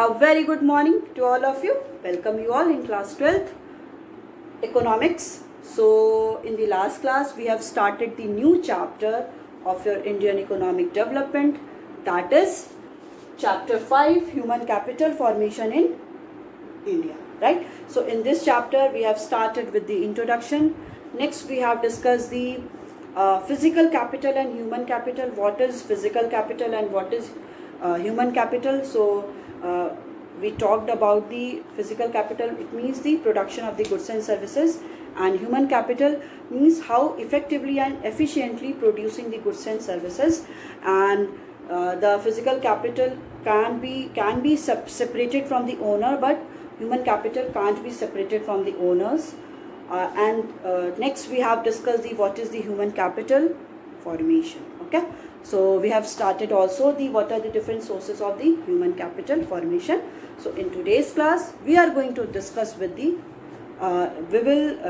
A very good morning to all of you. Welcome you all in class 12th economics. So in the last class we have started the new chapter of your Indian economic development, that is chapter 5, human capital formation in India, right? So in this chapter we have started with the introduction. Next we have discussed the physical capital and human capital. What is physical capital and what is human capital? So we talked about the physical capital. It means the production of the goods and services, and human capital means how effectively and efficiently producing the goods and services. And the physical capital can be separated from the owner, but human capital can't be separated from the owners. Next we have discussed the what is the human capital formation. Okay, so we have started also the what are the different sources of the human capital formation. So in today's class we are going to discuss with the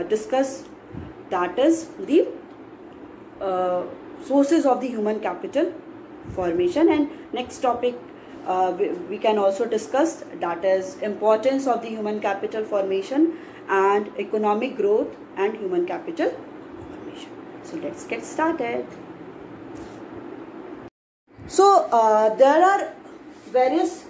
discuss that is the sources of the human capital formation. And next topic we can also discuss, that is importance of the human capital formation and economic growth and human capital formation. So let's get started. So there are various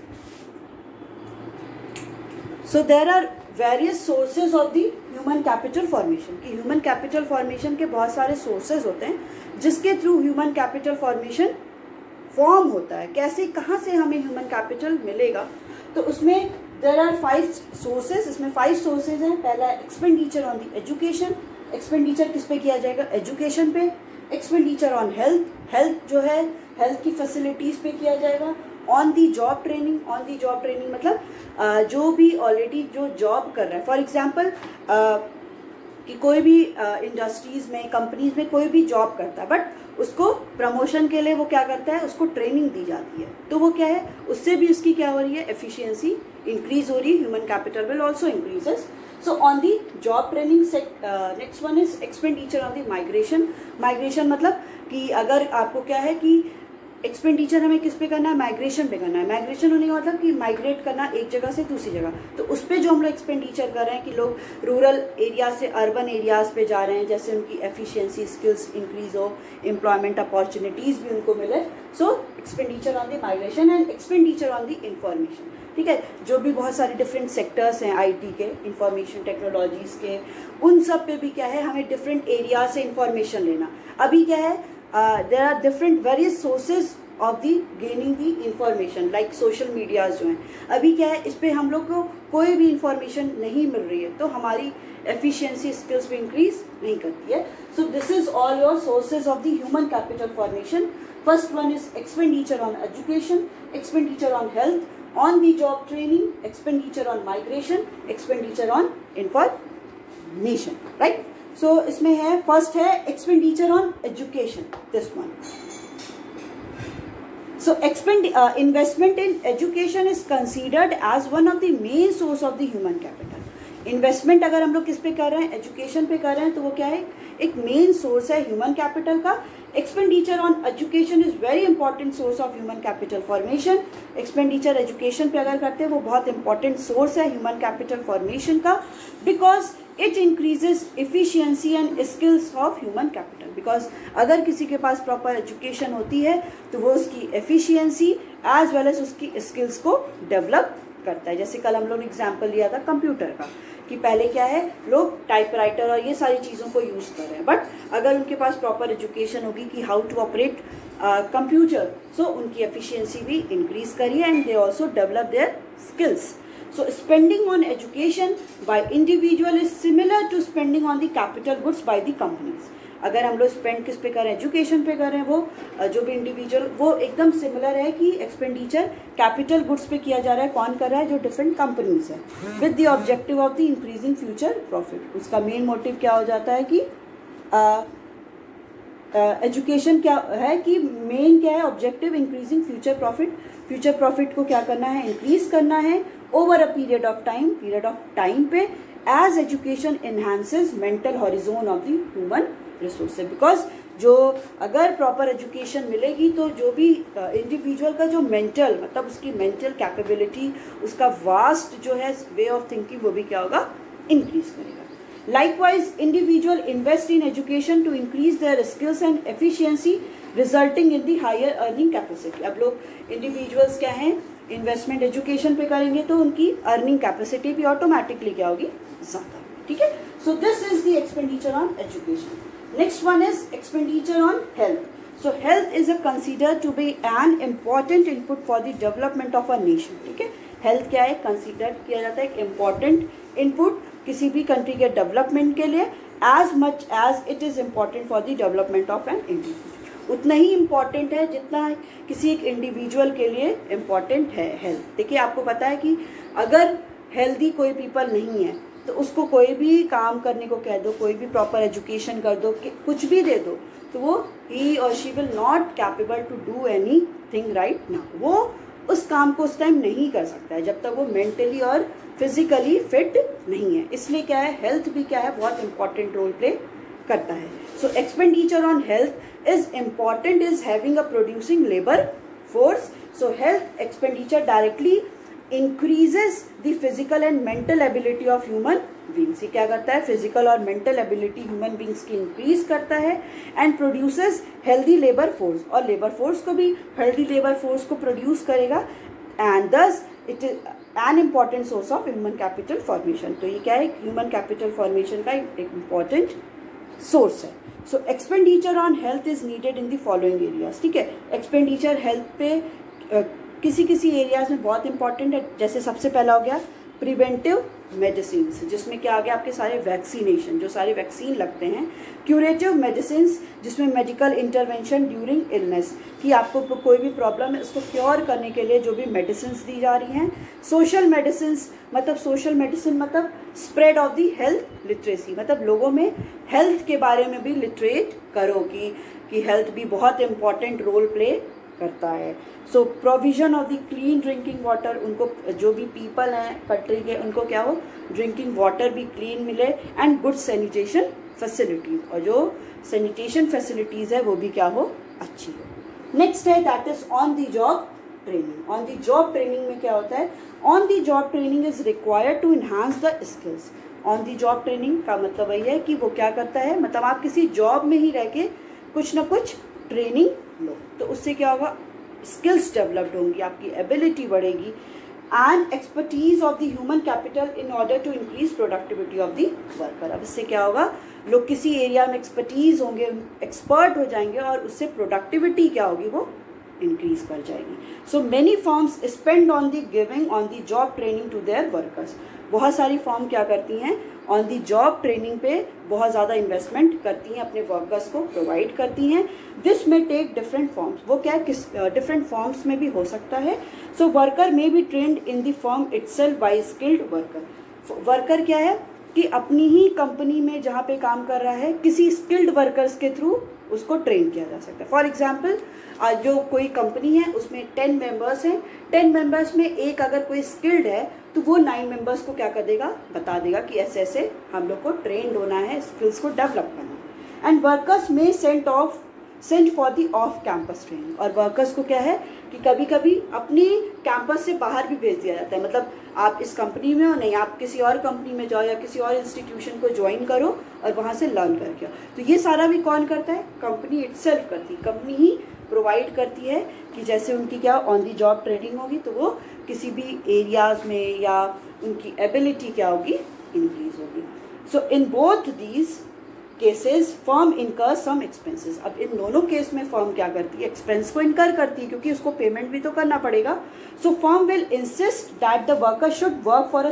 sources of the human capital formation. कि human capital formation के बहुत सारे sources होते हैं जिसके through human capital formation form होता है. कैसे, कहाँ से हमें human capital मिलेगा? तो उसमें there are 5 sources. इसमें 5 sources हैं. पहला expenditure on the education. expenditure किस पे किया जाएगा? education पे. expenditure on health जो है health की facilities पे किया जाएगा. ऑन दी जॉब ट्रेनिंग मतलब जो भी ऑलरेडी जो जॉब कर रहा है. फॉर एग्जाम्पल कि कोई भी इंडस्ट्रीज में, कंपनीज में कोई भी जॉब करता है, बट उसको प्रमोशन के लिए वो क्या करता है, उसको ट्रेनिंग दी जाती है. तो वो क्या है, उससे भी उसकी क्या हो रही है, एफिशिएंसी इंक्रीज हो रही है. Human capital will also increases. So on the job training. Next one is expenditure on the migration मतलब कि अगर आपको क्या है कि एक्सपेंडिचर हमें किस पे करना है, माइग्रेशन पे करना है. माइग्रेशन होने का मतलब कि माइग्रेट करना एक जगह से दूसरी जगह. तो उस पर जो हम लोग एक्सपेंडिचर कर रहे हैं कि लोग रूरल एरिया से अर्बन एरियाज पे जा रहे हैं, जैसे उनकी एफिशिएंसी, स्किल्स इंक्रीज हो, एम्प्लॉयमेंट अपॉर्चुनिटीज भी उनको मिले. सो expenditure on the migration and expenditure on the information. ठीक है, जो भी बहुत सारे डिफरेंट सेक्टर्स हैं आईटी के, इंफॉर्मेशन टेक्नोलॉजीज के, उन सब पे भी क्या है, हमें डिफरेंट एरिया से इंफॉर्मेशन लेना. अभी क्या है, there are different various sources of the gaining the information, like social medias जो हैं. अभी क्या है, इस पे हम लोग को कोई भी इंफॉर्मेशन नहीं मिल रही है, तो हमारी एफिशिएंसी, स्किल्स भी इंक्रीज नहीं करती है. So this is all your sources of the human capital formation. First one is expenditure on education, expenditure on health, on the job training, expenditure on migration, expenditure on information. Right. So इसमें है, first है expenditure on education, this one. So investment in education is considered as one of the main source of the human capital. Investment अगर हम लोग किस पे कर रहे हैं, एजुकेशन पे कर रहे हैं, तो वो क्या है, एक मेन सोर्स है ह्यूमन कैपिटल का. Expenditure on education is very important source of human capital formation. Expenditure education पे अगर करते हैं, वो बहुत इंपॉर्टेंट सोर्स है ह्यूमन कैपिटल फॉर्मेशन का, because it increases efficiency and skills of human capital. Because अगर किसी के पास प्रॉपर एजुकेशन होती है तो वो उसकी एफिशिएंसी एज वेल एज उसकी स्किल्स को डेवलप करता है. जैसे कल हम लोग एग्जाम्पल लिया था कंप्यूटर का, कि पहले क्या है, लोग टाइपराइटर और ये सारी चीज़ों को यूज़ कर रहे हैं, बट अगर उनके पास प्रॉपर एजुकेशन होगी कि हाउ टू ऑपरेट कंप्यूटर, सो उनकी एफिशिएंसी भी इंक्रीज करिए and they also develop their skills. So spending on education by individual is similar to spending on the capital goods by the companies. अगर हम लोग spend किस पे कर रहे हैं, एजुकेशन पे कर रहे हैं, वो जो भी इंडिविजुअल, वो एकदम सिमिलर है कि एक्सपेंडिचर कैपिटल गुड्स पे किया जा रहा है. कौन कर रहा है, जो डिफरेंट कंपनीज है, with the objective of the increasing future profit. उसका मेन मोटिव क्या हो जाता है कि एजुकेशन क्या है कि मेन क्या है, objective increasing future profit. Future profit को क्या करना है, इंक्रीज करना है over a period of time पे, as education enhances mental horizon of the human resources. Because जो अगर प्रॉपर एजुकेशन मिलेगी तो जो भी इंडिविजुअल का जो मेंटल मतलब उसकी मेंटल कैपेबिलिटी, उसका वास्ट जो है वे ऑफ थिंकिंग, वो भी क्या होगा, इंक्रीज करेगा। Likewise individual invest in education to increase their skills and efficiency resulting in the higher earning capacity. अब लोग इंडिविजुअल्स क्या हैं, इन्वेस्टमेंट एजुकेशन पे करेंगे तो उनकी अर्निंग कैपेसिटी भी ऑटोमेटिकली क्या होगी, ज़्यादा। ठीक है, so this is the expenditure on education. Next one is expenditure on health. So health is considered to be an important input for the development of a nation. ठीक है, health क्या है, कंसिडर किया जाता है एक इम्पॉर्टेंट इनपुट किसी भी कंट्री के डेवलपमेंट के लिए, as much as it is important for the development of an individual. उतना ही इम्पॉर्टेंट है जितना किसी एक इंडिविजुअल के लिए इम्पॉर्टेंट है हेल्थ। देखिए, आपको पता है कि अगर हेल्दी कोई पीपल नहीं है तो उसको कोई भी काम करने को कह दो, कोई भी प्रॉपर एजुकेशन कर दो, कुछ भी दे दो, तो वो ही और she will not capable to do anything right now. वो उस काम को उस टाइम नहीं कर सकता है जब तक वो मेंटली और फिजिकली फिट नहीं है। इसलिए क्या है, हेल्थ भी क्या है, बहुत इंपॉर्टेंट रोल प्ले करता है। सो expenditure on health is important is having a producing labour force. So health expenditure directly increases the physical and mental ability of human beings. ये क्या करता है, फिजिकल और मेंटल एबिलिटी ह्यूमन बींग्स की increase करता है and produces healthy labour force, और labour force को भी हेल्दी लेबर फोर्स को प्रोड्यूस करेगा and thus it is an important source of human capital formation. तो ये क्या है, ह्यूमन कैपिटल फॉर्मेशन का एक इम्पॉर्टेंट सोर्स है। सो expenditure on health is needed in the following areas. ठीक है, एक्सपेंडिचर हेल्थ पे किसी किसी एरियाज में बहुत इंपॉर्टेंट है। जैसे सबसे पहला हो गया प्रिवेंटिव मेडिसिन, जिसमें क्या आ गया, आपके सारे वैक्सीनेशन, जो सारे वैक्सीन लगते हैं। क्यूरेटिव मेडिसिन, जिसमें मेडिकल इंटरवेंशन ड्यूरिंग इलनेस, कि आपको कोई भी प्रॉब्लम है उसको क्योर करने के लिए जो भी मेडिसिन दी जा रही हैं। सोशल मेडिसिन मतलब spread of the health literacy, मतलब लोगों में हेल्थ के बारे में भी लिटरेट करो कि हेल्थ भी बहुत इंपॉर्टेंट रोल प्ले करता है। So provision of the clean drinking water, उनको जो भी पीपल हैं कंट्री के, उनको क्या हो, ड्रिंकिंग वाटर भी क्लीन मिले एंड गुड सैनिटेशन फैसिलिटीज, और जो सैनिटेशन फैसिलिटीज़ है वो भी क्या हो, अच्छी हो। नेक्स्ट है that is on the job training. On the job training में क्या होता है, on the job training is required to enhance the skills. On the job training का मतलब वही है कि वो क्या करता है, मतलब आप किसी जॉब में ही रह के कुछ ना कुछ ट्रेनिंग लो, तो उससे क्या होगा, स्किल्स डेवलप्ड होंगी, आपकी एबिलिटी बढ़ेगी and expertise of the human capital in order to increase productivity of the worker. अब इससे क्या होगा, लोग किसी एरिया में एक्सपर्टीज होंगे, एक्सपर्ट हो जाएंगे और उससे प्रोडक्टिविटी क्या होगी, वो इंक्रीज कर जाएगी। So many firms spend on the giving on the job training to their workers. बहुत सारी फर्म क्या करती हैं, ऑन दी जॉब ट्रेनिंग पे बहुत ज़्यादा इन्वेस्टमेंट करती हैं, अपने वर्कर्स को प्रोवाइड करती हैं। दिस में टेक डिफरेंट फॉर्म्स, वो क्या किस डिफरेंट फॉर्म्स में भी हो सकता है। So worker may be trained in the firm itself by skilled worker. Worker क्या है कि अपनी ही कंपनी में जहाँ पे काम कर रहा है किसी स्किल्ड वर्कर्स के थ्रू उसको ट्रेन किया जा सकता है। फॉर एग्जाम्पल, जो कोई कंपनी है उसमें 10 मेंबर्स हैं, 10 मेंबर्स में एक अगर कोई स्किल्ड है तो वो 9 मेंबर्स को क्या कर देगा, बता देगा कि ऐसे ऐसे हम लोग को ट्रेंड होना है, स्किल्स को डेवलप करना है। एंड वर्कर्स में sent for the off campus training, और वर्कर्स को क्या है कि कभी कभी अपनी कैंपस से बाहर भी भेज दिया जाता है, मतलब आप इस कंपनी में हो नहीं, आप किसी और कंपनी में जाओ या किसी और इंस्टीट्यूशन को ज्वाइन करो और वहाँ से लर्न करके आओ। तो ये सारा भी कौन करता है, कंपनी इटसेल्फ करती है, कंपनी ही प्रोवाइड करती है कि जैसे उनकी क्या ऑन दी जॉब ट्रेनिंग होगी तो वो किसी भी एरियाज में या उनकी एबिलिटी क्या होगी, इंक्रीज होगी। So in both these cases firm incur some expenses. अब इन दोनों केस में फर्म क्या करती है, एक्सपेंस को इनकर करती है क्योंकि उसको पेमेंट भी तो करना पड़ेगा। So firm will insist that the worker should work for a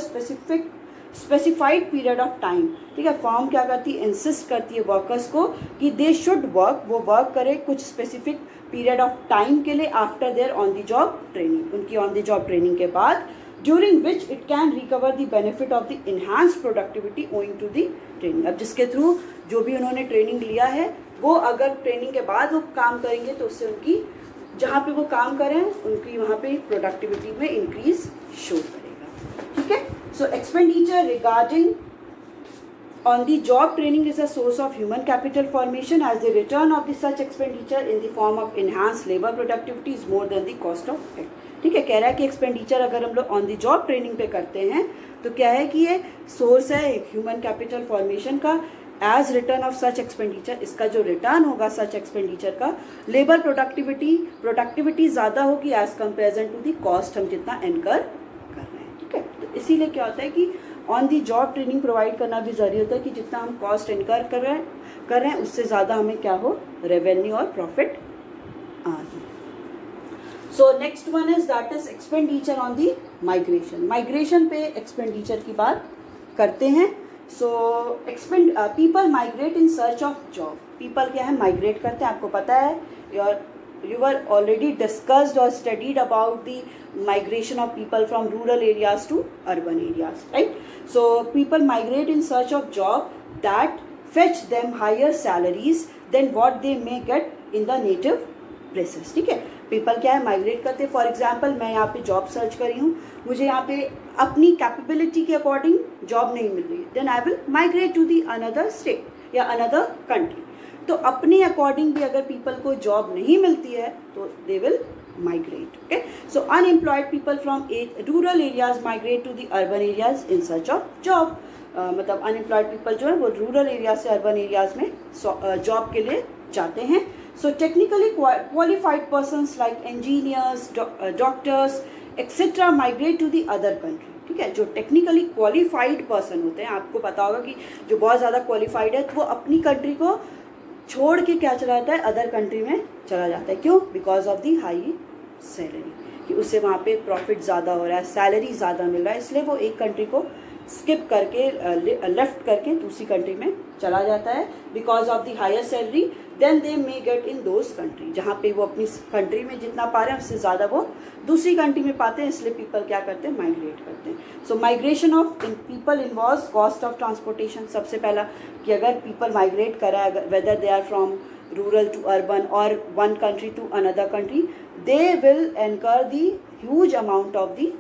specified period of time. ठीक है, फर्म क्या करती है, इंसिस्ट करती है वर्कर्स को कि दे शुड वर्क, वो वर्क करे कुछ स्पेसिफिक पीरियड ऑफ टाइम के लिए after their on the job training, उनकी ऑन द जॉब ट्रेनिंग के बाद, during which it can recover the benefit of the enhance productivity owing to the training. अब जिसके थ्रू जो भी उन्होंने ट्रेनिंग लिया है वो अगर ट्रेनिंग के बाद वो काम करेंगे तो उससे उनकी जहाँ पे वो काम करें उनकी वहाँ पे प्रोडक्टिविटी में इंक्रीज शो करेगा। ठीक है, सो expenditure regarding on the job training is a source of human capital formation as the return of the such expenditure in the form of enhanced labor productivity is more than the cost of it. ठीक है, कह रहा है कि expenditure अगर हम लोग on the job training पे करते हैं तो क्या है कि ये सोर्स है ह्यूमन कैपिटल फॉर्मेशन का as return of such expenditure. इसका जो रिटर्न होगा सच एक्सपेंडिचर का, लेबर प्रोडक्टिविटी ज़्यादा होगी as comparison to the cost हम जितना इनकर कर रहे हैं. ठीक है, तो इसीलिए क्या होता है कि on the job training provide करना भी ज़रूरी होता है कि जितना हम कॉस्ट इनकर कर रहे हैं उससे ज़्यादा हमें क्या हो, रेवेन्यू और प्रॉफिट आए. So next one is that is expenditure on the migration. Migration पे एक्सपेंडिचर की बात करते हैं. So people migrate in search of job. People क्या है, माइग्रेट करते हैं. आपको पता है you were already discussed or studied about the migration of people from rural areas to urban areas, right? So people migrate in search of job that fetch them higher salaries than what they may get in the native places. ठीक है, people क्या है, migrate करते हैं. For example मैं यहाँ पे job search करी हूँ, मुझे यहाँ पे अपनी कैपेबिलिटी के अकॉर्डिंग जॉब नहीं मिल रही, then I will migrate to the another state या अनदर कंट्री. तो अपने अकॉर्डिंग भी अगर पीपल को जॉब नहीं मिलती है तो they will migrate. Okay, so unemployed people from rural areas migrate to the urban areas in search of job. मतलब अनएम्प्लॉयड पीपल जो है वो रूरल एरिया से अर्बन एरियाज में जॉब के लिए जाते हैं. So technically qualified persons like engineers, doctors etcetera migrate to the other country. ठीक है, जो टेक्निकली क्वालिफाइड पर्सन होते हैं, आपको पता होगा कि जो बहुत ज़्यादा क्वालिफाइड है तो वो अपनी कंट्री को छोड़ के क्या चला जाता है, अदर कंट्री में चला जाता है. क्यों? Because of the high salary, कि उससे वहाँ पे प्रॉफिट ज़्यादा हो रहा है, सैलरी ज़्यादा मिल रहा है, इसलिए वो एक कंट्री को स्किप करके लेफ्ट करके दूसरी कंट्री में चला जाता है. Because of the higher salary then they may get in those country. जहाँ पे वो अपनी कंट्री में जितना पा रहे हैं उससे ज़्यादा वो दूसरी कंट्री में पाते हैं, इसलिए पीपल क्या करते हैं, माइग्रेट करते हैं. So migration of people involves cost of transportation. सबसे पहला कि अगर पीपल माइग्रेट करा है, whether they are from rural to urban और one country to another country, they will incur the huge amount of the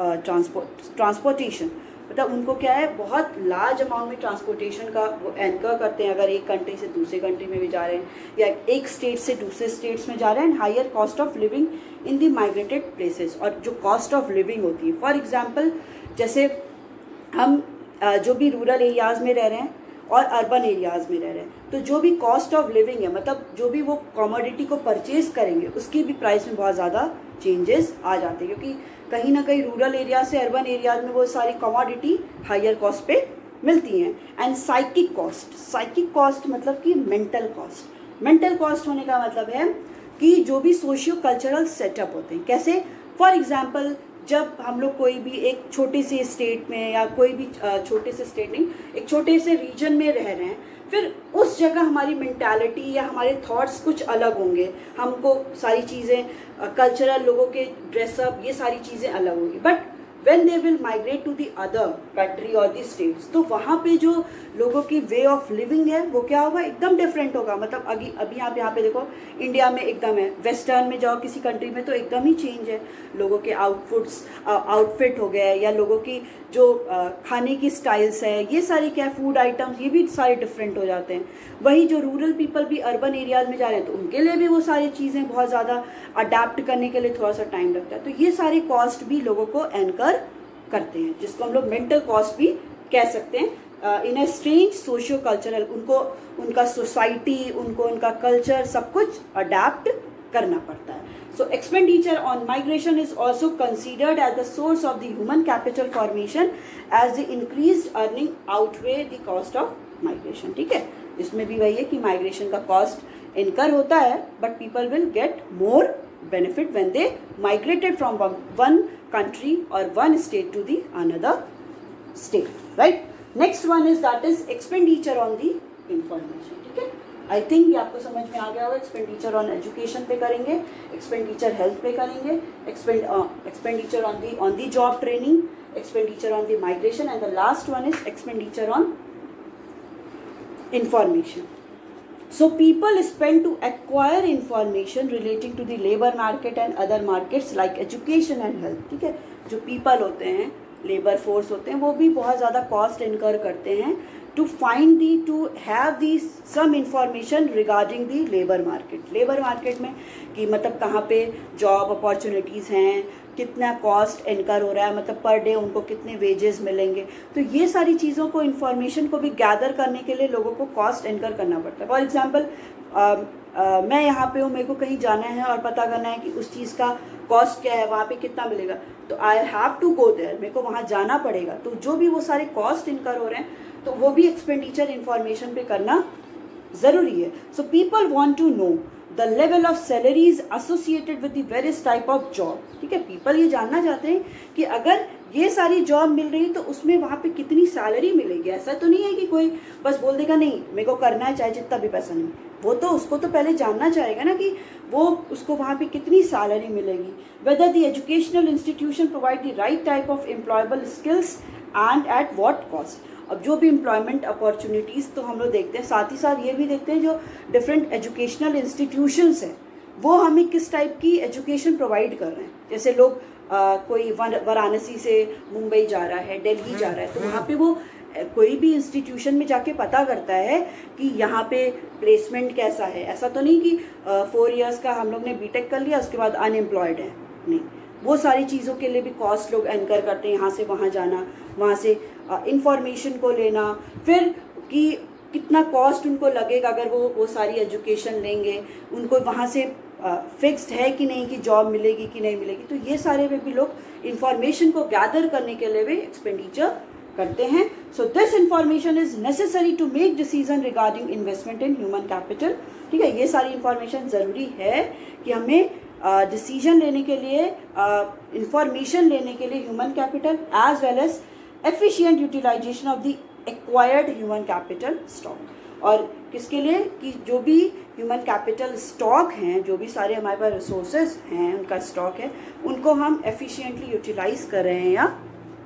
transportation. मतलब उनको क्या है, बहुत लार्ज अमाउंट में ट्रांसपोर्टेशन का वो एनकर करते हैं अगर एक कंट्री से दूसरे कंट्री में भी जा रहे हैं या एक स्टेट से दूसरे स्टेट्स में जा रहे हैं. Higher cost of living in the migrated places. और जो कॉस्ट ऑफ लिविंग होती है, फॉर एग्जांपल जैसे हम जो भी रूरल एरियाज़ में रह रहे हैं और अर्बन एरियाज़ में रह रहे हैं, तो जो भी कॉस्ट ऑफ लिविंग है, मतलब जो भी वो कमोडिटी को परचेज करेंगे उसकी भी प्राइस में बहुत ज़्यादा चेंजेस आ जाते हैं. क्योंकि कहीं ना कहीं रूरल एरिया से अर्बन एरियाज में वो सारी कमोडिटी हायर कॉस्ट पे मिलती हैं. एंड साइकिक कॉस्ट मतलब कि मेंटल कॉस्ट. मेंटल कॉस्ट होने का मतलब है कि जो भी सोशियो कल्चरल सेटअप होते हैं, कैसे, फॉर एग्जांपल जब हम लोग कोई भी एक छोटे से स्टेट में या कोई भी छोटे से स्टेट नहीं, एक छोटे से रीजन में रह रहे हैं, फिर उस जगह हमारी मेंटालिटी या हमारे थॉट्स कुछ अलग होंगे. हमको सारी चीज़ें कल्चरल, लोगों के ड्रेसअप, ये सारी चीज़ें अलग होंगी. But when they will migrate to the other country or the states, तो वहाँ पे जो लोगों की वे ऑफ लिविंग है वो क्या होगा, एकदम डिफरेंट होगा. मतलब अभी आप यहाँ पे देखो, इंडिया में एकदम है, वेस्टर्न में जाओ किसी कंट्री में तो एकदम ही चेंज है. लोगों के आउटफिट हो गए या लोगों की जो खाने की स्टाइल्स है, ये सारी क्या फूड आइटम्स, ये भी सारे डिफरेंट हो जाते हैं. वही जो रूरल पीपल भी अर्बन एरियाज में जा रहे हैं तो उनके लिए भी वो सारी चीज़ें बहुत ज़्यादा अडेप्ट करने के लिए थोड़ा सा टाइम लगता है. तो ये सारे कॉस्ट भी लोगों को एनकर करते हैं, जिसको हम लोग मेंटल कॉस्ट भी कह सकते हैं. इन ए स्ट्रेंज सोशियो कल्चरल, उनको उनका सोसाइटी, उनको उनका कल्चर सब कुछ अडेप्ट करना पड़ता है. So expenditure on migration is also considered as the source of the human capital formation as the increased earning outweigh the cost of migration. ठीक है, इसमें भी वही है कि माइग्रेशन का कॉस्ट इनकर होता है, but people will get more benefit when they migrated from one country or one state to the another state, right? Next one is that is expenditure on the information. ठीक है, I think ये आपको समझ में आ गया होगा. Expenditure on education पे करेंगे, एक्सपेंडिचर हेल्थ पे करेंगे, expenditure on the job training, expenditure on the migration, and the last one is expenditure on information. So people spend to acquire information relating to the labor market and other markets like education and health. ठीक है, जो people होते हैं, labour force होते हैं, वो भी बहुत ज़्यादा कॉस्ट इनकर करते हैं to have some information regarding the labor market. Labour market में कि मतलब कहाँ पे जॉब अपॉर्चुनिटीज़ हैं, कितना कॉस्ट इनकर हो रहा है, मतलब पर डे उनको कितने वेजेस मिलेंगे. तो ये सारी चीज़ों को, इन्फॉर्मेशन को भी गैदर करने के लिए लोगों को कॉस्ट इनकर करना पड़ता है. फॉर एग्जांपल मैं यहाँ पे हूँ, मेरे को कहीं जाना है और पता करना है कि उस चीज़ का कॉस्ट क्या है, वहाँ पे कितना मिलेगा, तो I have to go there, मेरे को वहाँ जाना पड़ेगा. तो जो भी वो सारे कॉस्ट इनकर हो रहे हैं, तो वो भी एक्सपेंडिचर इन्फॉर्मेशन पे करना ज़रूरी है. So people want to know the level of salaries associated with the various type of job. ठीक है, पीपल ये जानना चाहते हैं कि अगर ये सारी जॉब मिल रही तो उसमें वहाँ पे कितनी सैलरी मिलेगी. ऐसा तो नहीं है कि कोई बस बोल देगा नहीं मेरे को करना है चाहे जितना भी पैसा नहीं. वो तो उसको तो पहले जानना चाहेगा ना कि वो उसको वहाँ पे कितनी सैलरी मिलेगी. Whether the educational institution provide the right type of employable skills and at what cost. अब जो भी एम्प्लॉयमेंट अपॉर्चुनिटीज़ तो हम लोग देखते हैं, साथ ही साथ ये भी देखते हैं जो डिफरेंट एजुकेशनल इंस्टीट्यूशंस हैं वो हमें किस टाइप की एजुकेशन प्रोवाइड कर रहे हैं. जैसे लोग कोई वाराणसी से मुंबई जा रहा है, दिल्ली जा रहा है, तो वहाँ पे वो कोई भी इंस्टीट्यूशन में जाके पता करता है कि यहाँ पे प्लेसमेंट कैसा है. ऐसा तो नहीं कि 4 इयर्स का हम लोग ने बीटेक कर लिया उसके बाद अनएम्प्लॉयड है, नहीं. वो सारी चीज़ों के लिए भी कॉस्ट लोग एनकर करते हैं, यहाँ से वहाँ जाना, वहाँ से इंफॉर्मेशन को लेना, फिर कि कितना कॉस्ट उनको लगेगा अगर वो सारी एजुकेशन लेंगे, उनको वहाँ से फिक्स्ड है कि नहीं कि जॉब मिलेगी कि नहीं मिलेगी. तो ये सारे में भी लोग इंफॉर्मेशन को गैदर करने के लिए भी एक्सपेंडिचर करते हैं. So this information is necessary to make decision regarding investment in human capital. ठीक है, ये सारी इंफॉर्मेशन ज़रूरी है कि हमें डिसीजन लेने के लिए, इंफॉर्मेशन लेने के लिए human capital as well as efficient utilisation of the acquired human capital stock. और किसके लिए कि जो भी ह्यूमन कैपिटल स्टॉक हैं, जो भी सारे हमारे पास रिसोर्सेज हैं, उनका स्टॉक है, उनको हम एफिशिएंटली यूटिलाइज कर रहे हैं या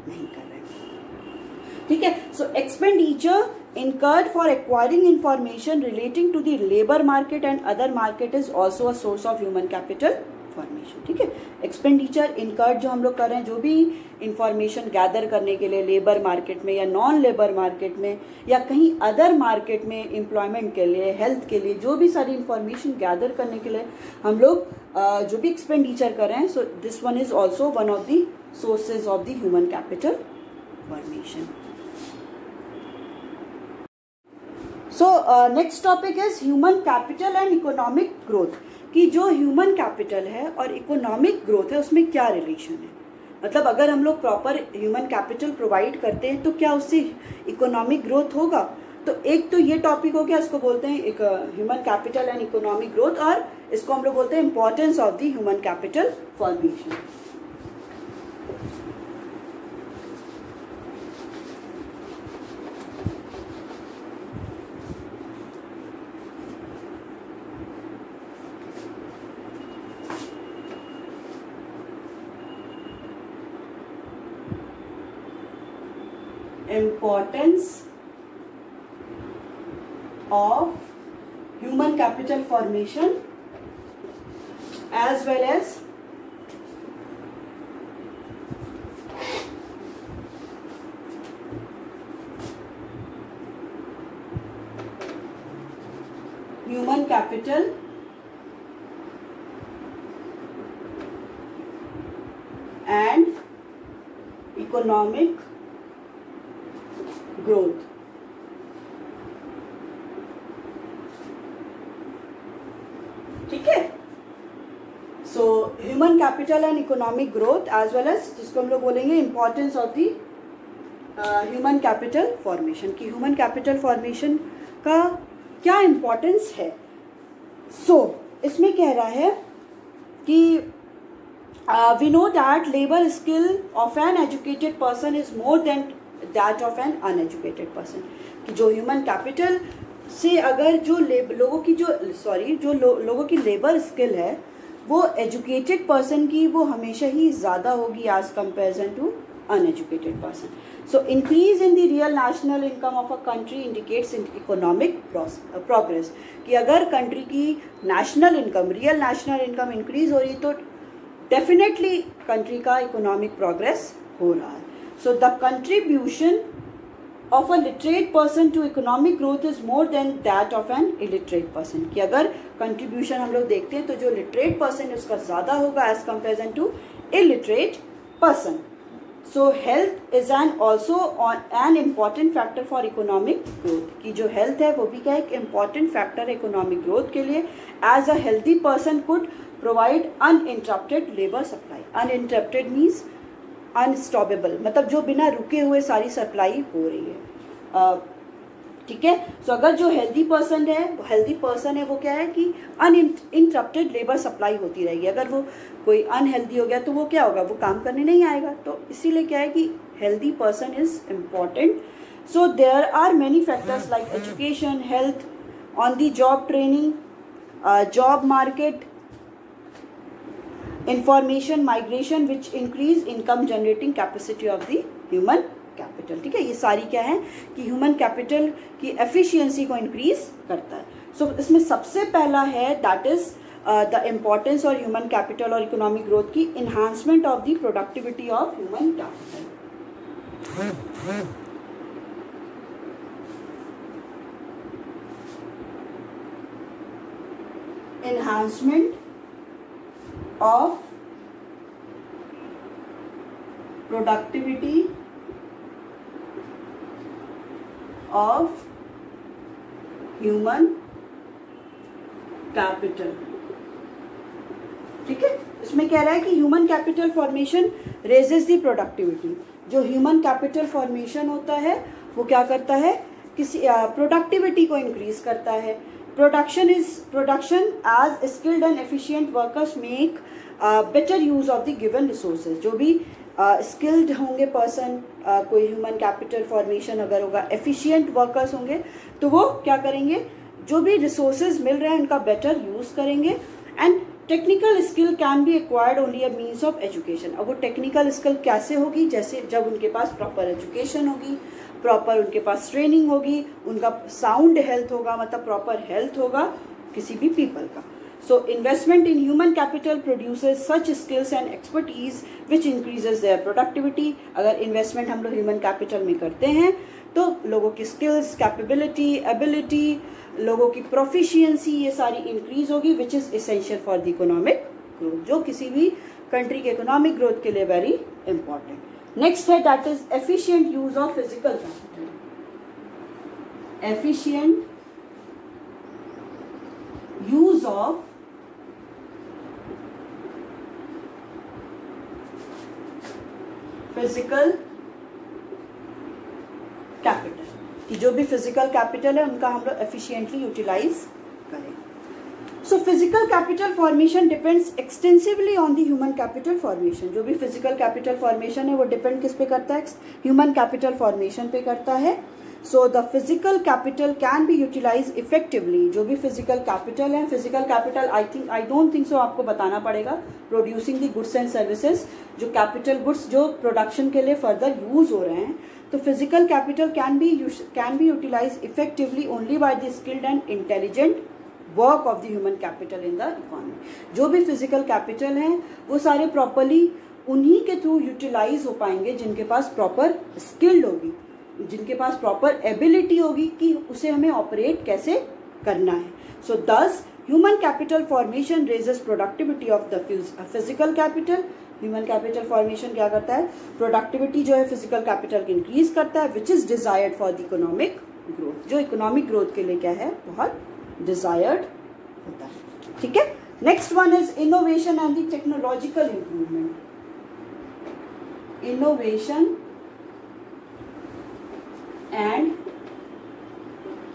नहीं कर रहे हैं. ठीक है, सो expenditure incurred for acquiring information relating to the labor market and other market is also a source of human capital formation. ठीक है, एक्सपेंडिचर इनकर्ड जो हम लोग कर रहे हैं, जो भी इंफॉर्मेशन गैदर करने के लिए लेबर मार्केट में या नॉन लेबर मार्केट में या कहीं अदर मार्केट में, एम्प्लॉयमेंट के लिए, हेल्थ के लिए, जो भी सारी इंफॉर्मेशन गैदर करने के लिए हम लोग जो भी एक्सपेंडिचर कर रहे हैं, so this one is also one of the sources of the human capital formation. So next topic is human capital and economic growth. कि जो ह्यूमन कैपिटल है और इकोनॉमिक ग्रोथ है उसमें क्या रिलेशन है. मतलब अगर हम लोग प्रॉपर ह्यूमन कैपिटल प्रोवाइड करते हैं तो क्या उससे इकोनॉमिक ग्रोथ होगा. तो एक तो ये टॉपिक हो गया, इसको बोलते हैं एक human capital and economic growth, और इसको हम लोग बोलते हैं importance of the human capital formation. Importance of human capital formation as well as human capital and economic growth. ठीक है, so human capital and economic growth as well as जिसको हम लोग बोलेंगे importance of the human capital formation. की human capital formation का क्या importance है. सो इसमें कह रहा है कि we know that labour skill of an educated person is more than that of an uneducated person. कि जो ह्यूमन कैपिटल से अगर जो लोगों की लोगों की लेबर स्किल है वो एजुकेटेड पर्सन की वो हमेशा ही ज़्यादा होगी as comparison to uneducated person. So increase in the real national income of a country indicates economic progress. कि अगर कंट्री की national income, real national income increase हो रही तो डेफिनेटली कंट्री का इकोनॉमिक प्रोग्रेस हो रहा है. So the contribution of a literate person to economic growth is more than that of an illiterate person, कि अगर कंट्रीब्यूशन हम लोग देखते हैं तो जो लिटरेट पर्सन है उसका ज़्यादा होगा as comparison to illiterate person. So health is an also an important factor for economic growth, की जो हेल्थ है वो भी क्या एक इम्पॉर्टेंट फैक्टर है इकोनॉमिक ग्रोथ के लिए. As a healthy person could provide uninterrupted labour supply. Uninterrupted means unstoppable, मतलब जो बिना रुके हुए सारी सप्लाई हो रही है. ठीक है. सो अगर जो हेल्दी पर्सन है वो क्या है कि अनइंटरप्टेड लेबर सप्लाई होती रहेगी. अगर वो कोई अनहेल्दी हो गया तो वो क्या होगा, वो काम करने नहीं आएगा. तो इसीलिए क्या है कि healthy person is important. So there are many factors like education, health, on the job training, job market, information migration which increase income generating capacity of the human capital. ठीक है. ये सारी क्या है कि ह्यूमन कैपिटल की efficiency को increase करता है. सो इसमें सबसे पहला है दैट इज द इम्पॉर्टेंस और ह्यूमन कैपिटल और इकोनॉमिक ग्रोथ की enhancement of the productivity of human capital. enhancement of productivity of human capital. ठीक है. इसमें कह रहा है कि human capital formation raises the productivity. जो ह्यूमन कैपिटल फॉर्मेशन होता है वो क्या करता है, किसी प्रोडक्टिविटी को इंक्रीज करता है. Production as skilled and efficient workers make better use of the given resources. जो भी skilled होंगे पर्सन, कोई ह्यूमन कैपिटल फॉर्मेशन अगर होगा, efficient workers होंगे तो वो क्या करेंगे, जो भी resources मिल रहे हैं उनका better use करेंगे. And technical skill can be acquired only a means of education. अब वो technical skill कैसे होगी, जैसे जब उनके पास proper education होगी, प्रॉपर उनके पास ट्रेनिंग होगी, उनका साउंड हेल्थ होगा, मतलब प्रॉपर हेल्थ होगा किसी भी पीपल का. सो investment in human capital produces such skills and expertise which increases there productivity. अगर इन्वेस्टमेंट हम लोग ह्यूमन कैपिटल में करते हैं तो लोगों की स्किल्स, कैपेबिलिटी, एबिलिटी, लोगों की प्रोफिशिएंसी, ये सारी इंक्रीज होगी which is essential for the economic growth, जो किसी भी कंट्री के इकोनॉमिक ग्रोथ के लिए वेरी इंपॉर्टेंट. नेक्स्ट है that is efficient use of physical capital. Efficient use of physical capital, कि जो भी फिजिकल कैपिटल है उनका हम लोग एफिशिएंटली यूटिलाइज करें. So physical capital formation depends extensively on the human capital formation. जो भी फिजिकल कैपिटल फॉर्मेशन है वो डिपेंड किस पे करता है, ह्यूमन कैपिटल फॉर्मेशन पे करता है. So the physical capital can be utilise effectively. जो भी फिजिकल कैपिटल है, physical capital I don't think so आपको बताना पड़ेगा. Producing the goods and services, जो कैपिटल गुड्स जो प्रोडक्शन के लिए फर्दर यूज हो रहे हैं, तो physical capital can be utilise effectively only by the skilled and intelligent work of the human capital in the economy. जो भी फिजिकल कैपिटल हैं वो सारे प्रॉपरली उन्हीं के थ्रू यूटिलाइज हो पाएंगे जिनके पास प्रॉपर स्किल्ड होगी, जिनके पास प्रॉपर एबिलिटी होगी कि उसे हमें ऑपरेट कैसे करना है. सो दस human capital formation raises productivity of the physical capital. Human capital formation क्या करता है, प्रोडक्टिविटी जो है फिजिकल कैपिटल की इंक्रीज करता है which is desired for the economic growth. जो इकोनॉमिक ग्रोथ के लिए क्या है, बहुत डिजायर्ड होता है. ठीक है. Next one is innovation and the technological improvement. Innovation and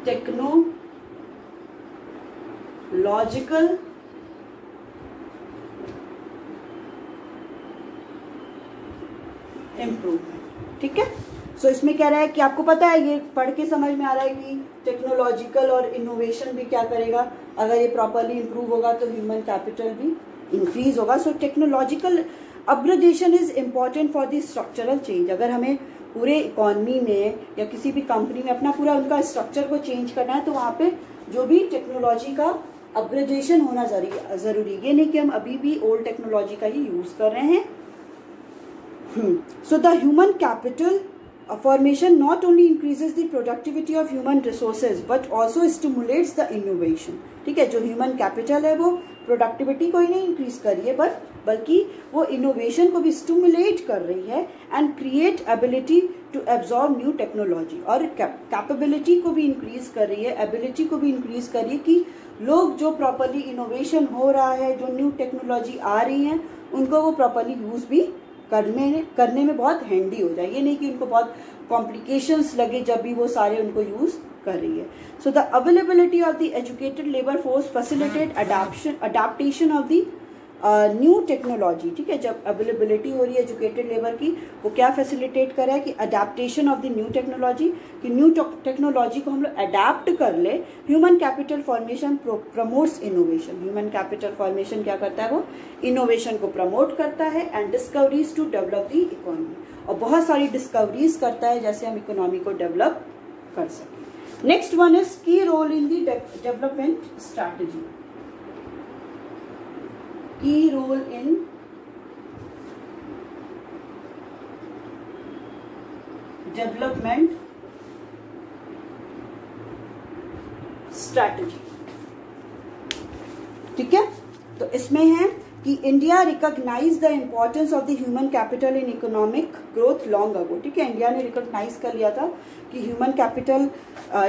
technological improvement. ठीक है. सो इसमें कह रहा है कि आपको पता है, ये पढ़ के समझ में आ रहा है कि टेक्नोलॉजिकल और इनोवेशन भी क्या करेगा, अगर ये प्रॉपरली इंप्रूव होगा तो ह्यूमन कैपिटल भी इंक्रीज होगा. So technological upgradation is important for the structural change. अगर हमें पूरे इकोनॉमी में या किसी भी कंपनी में अपना पूरा उनका स्ट्रक्चर को चेंज करना है तो वहाँ पे जो भी टेक्नोलॉजी का अपग्रेडेशन होना जरूरी. ये नहीं कि हम अभी भी ओल्ड टेक्नोलॉजी का ही यूज कर रहे हैं. So the human capital formation not only increases the productivity of human resources but also stimulates the innovation. ठीक है, जो ह्यूमन कैपिटल है वो प्रोडक्टिविटी को ही नहीं इंक्रीज कर रही है बल्कि वो इनोवेशन को भी स्टिमुलेट कर रही है and create ability to absorb new technology, और कैपेबिलिटी को भी इंक्रीज कर रही है, एबिलिटी को भी इंक्रीज कर रही है कि लोग जो प्रॉपरली इनोवेशन हो रहा है, जो न्यू टेक्नोलॉजी आ रही है, उनको वो प्रॉपरली यूज भी करने में बहुत हैंडी हो जाए। ये नहीं कि उनको बहुत कॉम्प्लिकेशंस लगे जब भी वो सारे उनको यूज कर रही है। So the availability of the educated labour force facilitate adaptation of the new technology. ठीक है, जब अवेलेबिलिटी हो रही है एजुकेटेड लेबर की, वो क्या फैसिलिटेट कर रहा है कि adaptation of the new technology, कि न्यू टेक्नोलॉजी को हम लोग अडेप्ट कर ले। Human capital formation promotes innovation. Human capital formation क्या करता है, वो इनोवेशन को प्रमोट करता है and discoveries to develop the economy, और बहुत सारी डिस्कवरीज करता है जैसे हम इकोनॉमी को डेवलप कर सकें। Next one is key role in the development strategy. Key role in development strategy। ठीक है, तो इसमें है कि India recognise the importance of the human capital in economic growth long ago. ठीक है, इंडिया ने रिकॉग्नाइज कर लिया था कि ह्यूमन कैपिटल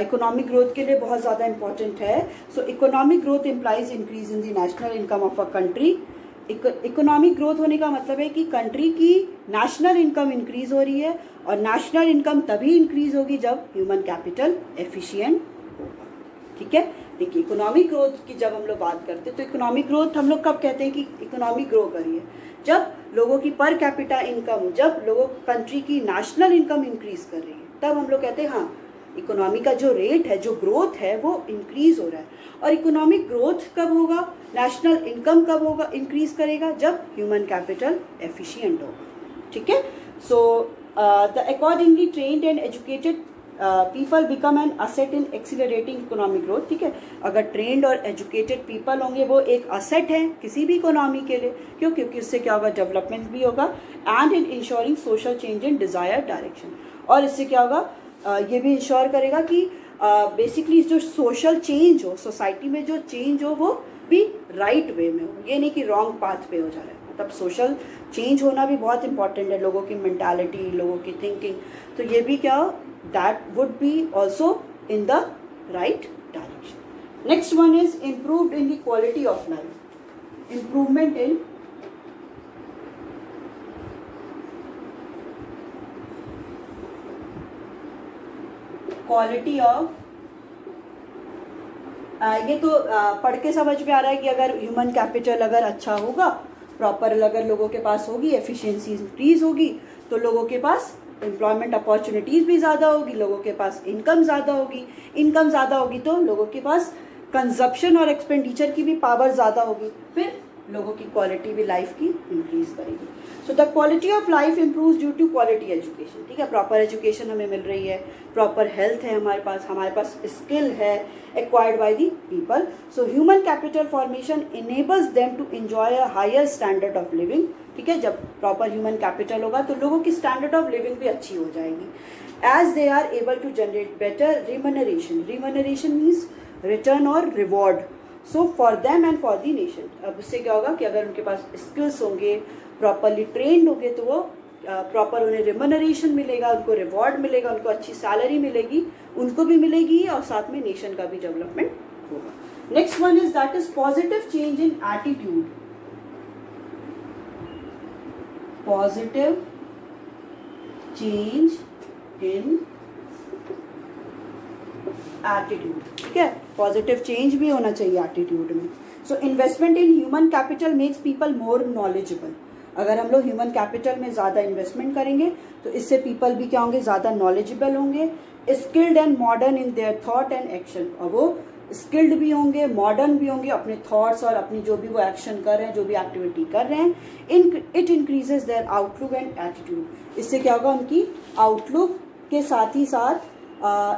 इकोनॉमिक ग्रोथ के लिए बहुत ज़्यादा इंपॉर्टेंट है। सो economic growth implies increase in the national income of a country. Economic growth होने का मतलब है कि कंट्री की नेशनल इनकम इंक्रीज हो रही है, और नेशनल इनकम तभी इंक्रीज होगी जब ह्यूमन कैपिटल एफिशिएंट होगा। ठीक है, देखिए इकोनॉमिक ग्रोथ की जब हम लोग बात करते हैं तो इकोनॉमिक ग्रोथ हम लोग कब कहते हैं कि इकोनॉमी ग्रो करिए, जब लोगों की पर कैपिटा इनकम, जब लोगों कंट्री की नेशनल इनकम इंक्रीज कर रही है, तब हम लोग कहते हैं हाँ इकोनॉमी का जो रेट है, जो ग्रोथ है वो इंक्रीज हो रहा है। और इकोनॉमिक ग्रोथ कब होगा, नेशनल इनकम कब होगा, इंक्रीज करेगा जब ह्यूमन कैपिटल एफिशिएंट होगा। ठीक है, so the accordingly trained and educated people become an asset in accelerating economic growth. ठीक है, अगर ट्रेंड और एजुकेटेड पीपल होंगे वो एक असेट है किसी भी इकोनॉमी के लिए। क्यों? क्योंकि उससे क्या होगा, डेवलपमेंट भी होगा and in ensuring social change in desired direction. और इससे क्या होगा, ये भी इंश्योर करेगा कि बेसिकली जो सोशल चेंज हो, सोसाइटी में जो चेंज हो वो भी राइट वे में हो, ये नहीं कि रॉन्ग पाथ पे हो जा रहा है। मतलब सोशल चेंज होना भी बहुत इंपॉर्टेंट है, लोगों की मेंटालिटी, लोगों की थिंकिंग, तो ये भी क्या, that would be also in the right direction. Next one is improved in the quality of life. Improvement in quality of, ये तो पढ़ के समझ में आ रहा है कि अगर ह्यूमन कैपिटल अगर अच्छा होगा, प्रॉपर अगर लोगों के पास होगी, एफिशिएंसी इंक्रीज होगी, तो लोगों के पास एम्प्लॉयमेंट अपॉर्चुनिटीज भी ज़्यादा होगी, लोगों के पास इनकम ज़्यादा होगी, इनकम ज़्यादा होगी तो लोगों के पास कंजप्शन और एक्सपेंडिचर की भी पावर ज़्यादा होगी, फिर लोगों की क्वालिटी भी लाइफ की इंक्रीज करेगी। So the quality of life improves due to quality education. ठीक है, प्रॉपर एजुकेशन हमें मिल रही है, प्रॉपर हेल्थ है हमारे पास स्किल है acquired by the people. So human capital formation enables them to enjoy a higher standard of living. ठीक है, जब प्रॉपर ह्यूमन कैपिटल होगा तो लोगों की स्टैंडर्ड ऑफ लिविंग भी अच्छी हो जाएगी, as they are able to generate better remuneration. Remuneration means return और reward, so for them and for the nation. अब उससे क्या होगा कि अगर उनके पास स्किल्स होंगे, प्रॉपरली ट्रेंड होंगे, तो वो प्रॉपर उन्हें रिमनरेशन मिलेगा, उनको रिवॉर्ड मिलेगा, उनको अच्छी सैलरी मिलेगी, उनको भी मिलेगी और साथ में नेशन का भी डेवलपमेंट होगा। Next one is that is positive change in attitude. Positive change in attitude. ठीक है, पॉजिटिव चेंज भी होना चाहिए एटीट्यूड में। सो investment in human capital makes people more knowledgeable. अगर हम लोग ह्यूमन कैपिटल में ज़्यादा इन्वेस्टमेंट करेंगे तो इससे पीपल भी क्या होंगे, ज़्यादा नॉलेजेबल होंगे, skilled and modern in their thought and action. और वो स्किल्ड भी होंगे, मॉडर्न भी होंगे अपने थॉट्स और अपनी जो भी वो एक्शन कर रहे हैं, जो भी एक्टिविटी कर रहे हैं। It increases their outlook and attitude. इससे क्या होगा, उनकी आउटलुक के साथ ही साथ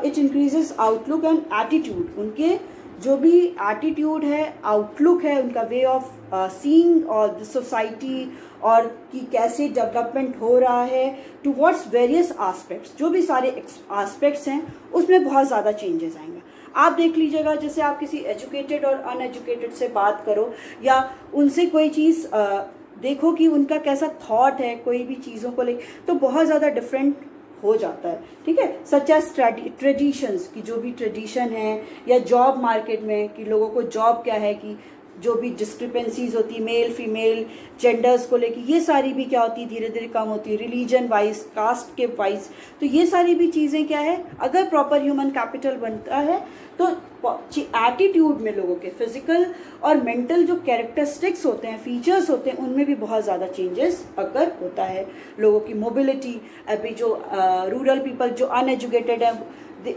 it increases outlook and attitude, उनके जो भी एटीट्यूड है, आउटलुक है, उनका वे ऑफ सीइंग और द सोसाइटी और कि कैसे डेवलपमेंट हो रहा है टुवर्ड्स वेरियस एस्पेक्ट्स, जो भी सारे एस्पेक्ट्स हैं उसमें बहुत ज़्यादा चेंजेस आएंगे। आप देख लीजिएगा, जैसे आप किसी एजुकेटेड और अनएजुकेटेड से बात करो या उनसे कोई चीज़ देखो कि उनका कैसा थॉट है कोई भी चीज़ों को लेकर, तो बहुत ज़्यादा डिफरेंट हो जाता है। ठीक है, सच एज ट्रेडिशंस की जो भी ट्रेडिशन है, या जॉब मार्केट में कि लोगों को जॉब क्या है, कि जो भी डिस्क्रिपेंसीज होती है मेल फीमेल जेंडर्स को लेके, ये सारी भी क्या होती है धीरे धीरे कम होती है, रिलीजन वाइज, कास्ट के वाइज। तो ये सारी भी चीज़ें क्या है, अगर प्रॉपर ह्यूमन कैपिटल बनता है तो एटीट्यूड में लोगों के फिजिकल और मेंटल जो कैरेक्टरिस्टिक्स होते हैं, फीचर्स होते हैं, उनमें भी बहुत ज़्यादा चेंजेस अगर होता है। लोगों की मोबिलिटी, अभी जो रूरल पीपल जो अनएजुकेटेड है,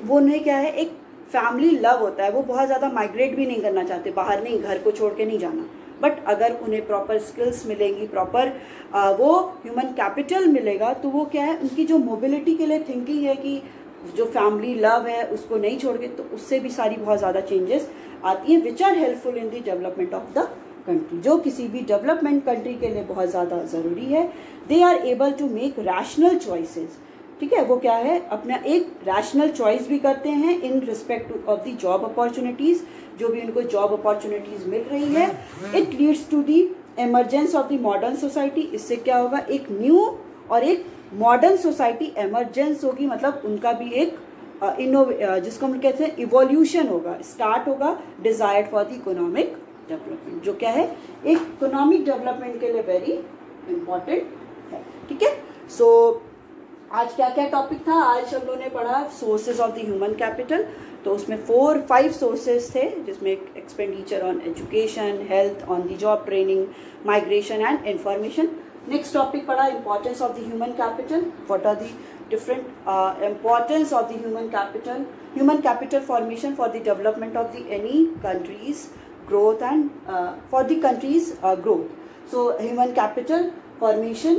वो उन्हें क्या है, एक फैमिली लव होता है, वो बहुत ज़्यादा माइग्रेट भी नहीं करना चाहते, बाहर नहीं, घर को छोड़ के नहीं जाना। बट अगर उन्हें प्रॉपर स्किल्स मिलेंगी, प्रॉपर वो ह्यूमन कैपिटल मिलेगा, तो वो क्या है, उनकी जो मोबिलिटी के लिए थिंकिंग है कि जो फैमिली लव है उसको नहीं छोड़ के, तो उससे भी सारी बहुत ज़्यादा चेंजेस आती हैं, which are helpful in the development of the country, जो किसी भी डेवलपमेंट कंट्री के लिए बहुत ज़्यादा ज़रूरी है। They are able to make rational choices. ठीक है, वो क्या है, अपना एक रैशनल चॉइस भी करते हैं in respect of the job opportunities, जो भी उनको जॉब अपॉर्चुनिटीज मिल रही है। It leads to the emergence of the modern society. इससे क्या होगा, एक न्यू और एक मॉडर्न सोसाइटी एमरजेंस होगी, मतलब उनका भी एक जिसको हम कहते हैं इवोल्यूशन होगा, स्टार्ट होगा, desired for the economic development, जो क्या है, एक इकोनॉमिक डेवलपमेंट के लिए वेरी इंपॉर्टेंट है। ठीक है, सो आज क्या क्या टॉपिक था, आज हम लोगों ने पढ़ा sources of the human capital. तो उसमें 4-5 सोर्सेज थे, जिसमें expenditure on education, health, on the job training, migration and information. Next topic पढ़ा importance of the human capital, what are the different importance of the human capital formation for the development of the any countries growth and for the country's growth. So human capital formation,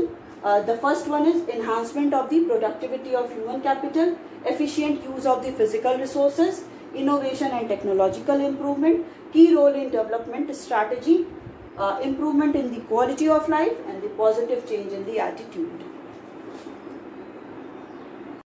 the first one is enhancement of the productivity of human capital, efficient use of the physical resources, innovation and technological improvement, key role in development strategy, improvement in the quality of life and the positive change in the attitude.